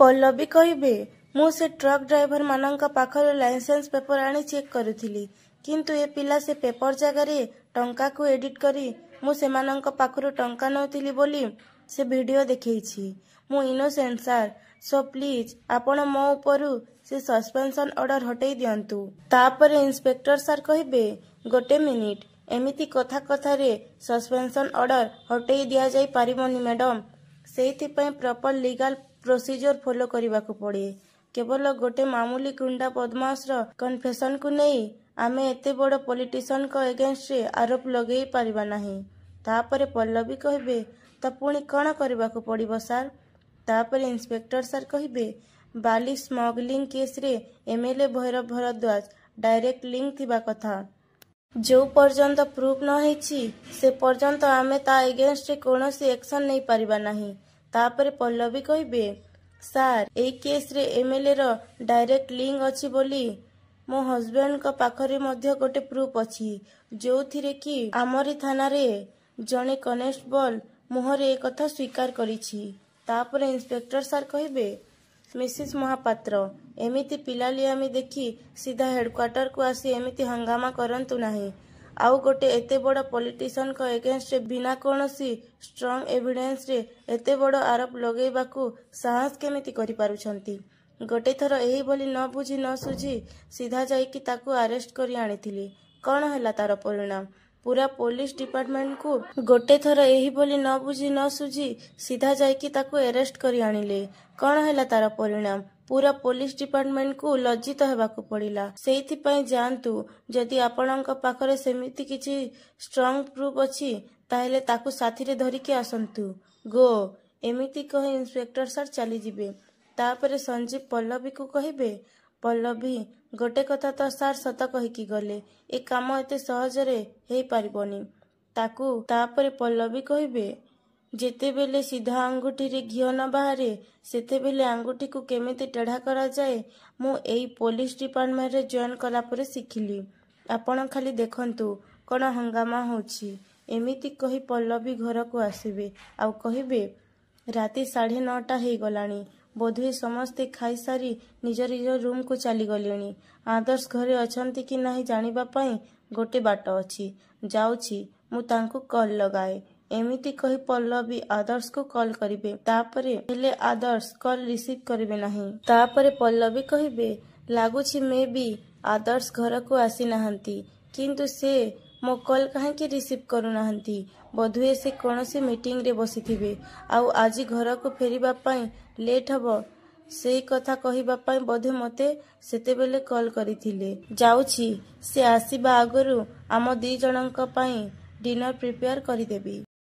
पल्लवी कहिबे मु से ट्रक ड्राइवर मानक पाखर लाइसेंस पेपर आनी चेक करुथिली किंतु ए पिला से पेपर जगार टंका को एडिट करी मु सेमानंक पाखरु टंका नौथिली बोली से वीडियो देखैछि। मु इनोसेंट सार, सो प्लीज आपण मो उपरु से सस्पेंशन ऑर्डर हटै दियंतु। तापरे इंस्पेक्टर सार कहिबे गोटे मिनिट, एमिति कथा कथा रे सस्पेंशन ऑर्डर हटै दिया जाई पारिबोनी मैडम, सेइथिपई प्रॉपर लीगल प्रोसीजर फॉलो करबाकू पड़े। केवल गोटे मामूली गुंडा बदमाश रो कन्फेशन को नहीं आमे एते बड़ पॉलिटिशियन को अगेंस्ट रे आरोप लगेई पारिबा नाही। तापरे पल्लवी कहिबे त पुणी कण करबाकू पड़िबो सार। तापरे इंस्पेक्टर सार कहिबे बाली स्मगलिंग केस रे MLA Bhairav Bharadwaj direct link थिबा कथा। जो पर्यंत प्रूफ न हेछि से पर्यंत आमे ता अगेंस्ट रे कोनोसी एक्शन नहीं पारिबा नाही। तापरे पल्लवी कहिबे सार एई केस रे एमएलए रो डायरेक्ट लिंक अछि बोली मो हस्बैंड को पाखरे मध्य गोटे प्रूफ अछि जो थिरे कि आमरी थाना रे जने कनेस्टेबल मुहरे ए कथा स्वीकार करिछि। तापरे इंस्पेक्टर सार कहिबे मिसेस महापात्र एमिति पिलालियामी देखी सीधा हेडक्वार्टर को आसी एमिति हंगामा करंतु नाही। आउ गोटे एते बड़ पॉलिटिशियन को अगेंस्ट बिना कोनोसी स्ट्रांग एविडेंस रे एते बड़ आरोप लगेबाकू साहस केमिति करि पारुछंती। गोटे थर एही बोली न बुझी न सुझी सीधा जाइकी ताकू अरेस्ट करी आनिथिली। कौन हैला तार परिणाम? पूरा पुलिस डिपार्टमेंट को गोटे थर एही बोली न बुझी न सुझी सीधा जाइकी ताकू अरेस्ट करी आनिले। कौन हैला तार परिणाम? पूरा पुलिस डिपार्टमेंट को लज्जित हेबाकू पड़िला। सेइथिपई जानतु जदि आपणक पाखरे सेमिति किछि स्ट्रांग प्रूफ अछि ताहेले ताकू साथी रे धरिकी आसंतु। गो एमिति कहि इंस्पेक्टर सर चली जिबे। तापरे संजीव पल्लवी को कहिबे पल्लवी गोटे कथा तो सार सत कहिकी गले ए काम एते सहजरे हेई पारिबोनी ताकू। तापरे पल्लवी कहिबे जेते बेले सीधा आंगुठी रे घियो न बाहरे सेते बेले आंगुठी को केमिति टेढ़ा करा जाए मु एई पुलिस डिपार्टमेंट रे जॉइन कला परे सिखिली। आपण खाली देखंतु कोन हंगामा होछि। एमिति कहि पल्लवी घर को आसीबे आउ कहिबे राति 9:30 हेई गलानी बोधुए समस्ते खाई सारी निज निज रूम को चली गलेनी। आदर्श घरे अछंती कि नाही जानिबा पई गोटे बाट अछि जाउछि मु तांको कॉल लगाए। एमिति कहि पल्लवी आदर्श को कॉल करिबे तापरे हेले आदर्श कॉल रिसीव करिबे नाही। तापरे पल्लवी कहिबे लागुछि मे बी आदर्श घर को आसी नाहंती किंतु से मो कॉल काहे के रिसीव करू नाहंती। बोधुए से कोनोसी मीटिंग रे बसिथिबे आउ आजी घर को फेरिबा पई लेट हबो सेई कथा कहिबा पई बोधे मते सेते बेले कॉल करिथिले। जाउछि से आसीबा आगरु आम दी जनक पई डिनर प्रिपेयर करि देबी।